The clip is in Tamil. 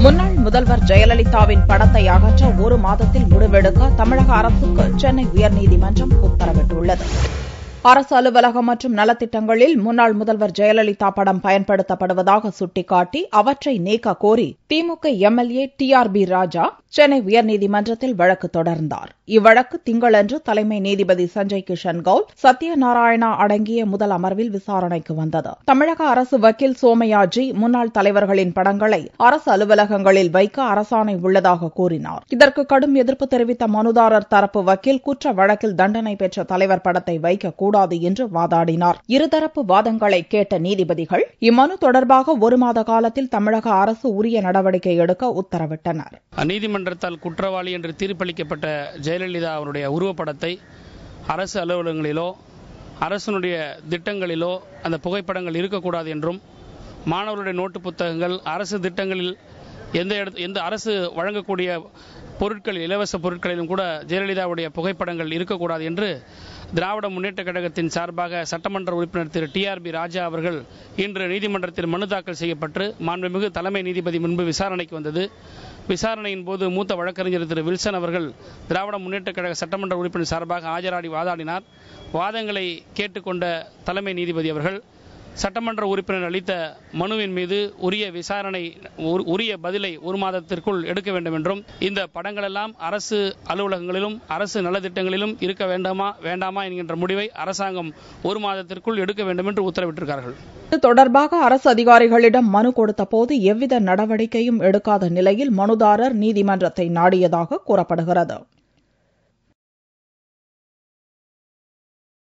முன்னாள் முதல்வர் ஜெயலலிதாவின் படத்தை அகற்ற ஒரு மாதத்தில் முடிவெடுக்க தமிழக அரசுக்கு சென்னை உயர்நீதிமன்றம் உத்தரவிட்டுள்ளது. அரசு அலுவலகம் மற்றும் நலத்திட்டங்களில் முன்னாள் முதல்வர் ஜெயலலிதா படம் பயன்படுத்தப்படுவதாக சுட்டிக்காட்டி அவற்றை நீக்க கோரி திமுக எம்எல்ஏ டிஆர்பி ராஜா சென்னை உயர்நீதிமன்றத்தில் வழக்கு தொடர்ந்தார். இவ்வழக்கு திங்களன்று தலைமை நீதிபதி சஞ்சய் கிஷன் கவுல், சத்யநாராயணா அடங்கிய முதல் அமர்வில் விசாரணைக்கு வந்தது. தமிழக அரசு வக்கீல் சோமயாஜி முன்னாள் தலைவர்களின் படங்களை அரசு அலுவலகங்களில் வைக்க அரசாணை உள்ளதாக கூறினார். இதற்கு கடும் எதிர்ப்பு தெரிவித்த மனுதாரர் தரப்பு வக்கீல் குற்ற வழக்கில் தண்டனை பெற்ற தலைவர் படத்தை வைக்கக்கூடாது என்று வாதாடினார். இருதரப்பு வாதங்களை கேட்ட நீதிபதிகள் இம்மனு தொடர்பாக ஒரு மாத காலத்தில் தமிழக அரசு உரிய நடவடிக்கை எடுக்க உத்தரவிட்டனர். நீதிமன்றத்தால் குற்றவாளி என்று தீர்ப்பளிக்கப்பட்ட ஜெயலலிதா அவருடைய உருவப்படத்தை அரசு அலுவலகங்களிலோ அரசினுடைய திட்டங்களிலோ அந்த புகைப்படங்கள் இருக்கக்கூடாது என்றும், மாணவர்களுடைய நோட்டு புத்தகங்கள் அரசு திட்டங்களில் எந்த அரசு வழங்கக்கூடிய பொருட்கள் இலவச பொருட்களிலும் கூட ஜெயலலிதாவுடைய புகைப்படங்கள் இருக்கக்கூடாது என்று திராவிட முன்னேற்ற கழகத்தின் சார்பாக சட்டமன்ற உறுப்பினர் திரு டிஆர்பி ராஜா அவர்கள் இன்று நீதிமன்றத்தில் மனு தாக்கல் செய்யப்பட்டு மாண்புமிகு தலைமை நீதிபதி முன்பு விசாரணைக்கு வந்தது. விசாரணையின் போது மூத்த வழக்கறிஞர் திரு வில்சன் அவர்கள் திராவிட முன்னேற்ற கழக சட்டமன்ற உறுப்பினர் சார்பாக ஆஜராடி வாதாடினார். வாதங்களை கேட்டுக்கொண்ட தலைமை நீதிபதி அவர்கள் சட்டமன்ற உறுப்பினர் அளித்த மனுவின் மீது உரிய பதிலை ஒரு மாதத்திற்குள் எடுக்க வேண்டும் என்றும், இந்த படங்களெல்லாம் அரசு அலுவலகங்களிலும் அரசு நலத்திட்டங்களிலும் இருக்க வேண்டாமா என்கின்ற முடிவை அரசாங்கம் ஒரு மாதத்திற்குள் எடுக்க வேண்டும் என்று உத்தரவிட்டிருக்கிறார்கள். இது தொடர்பாக அரசு அதிகாரிகளிடம் மனு கொடுத்த போது எவ்வித நடவடிக்கையும் எடுக்காத நிலையில் மனுதாரர் நீதிமன்றத்தை நாடியதாக கூறப்படுகிறது.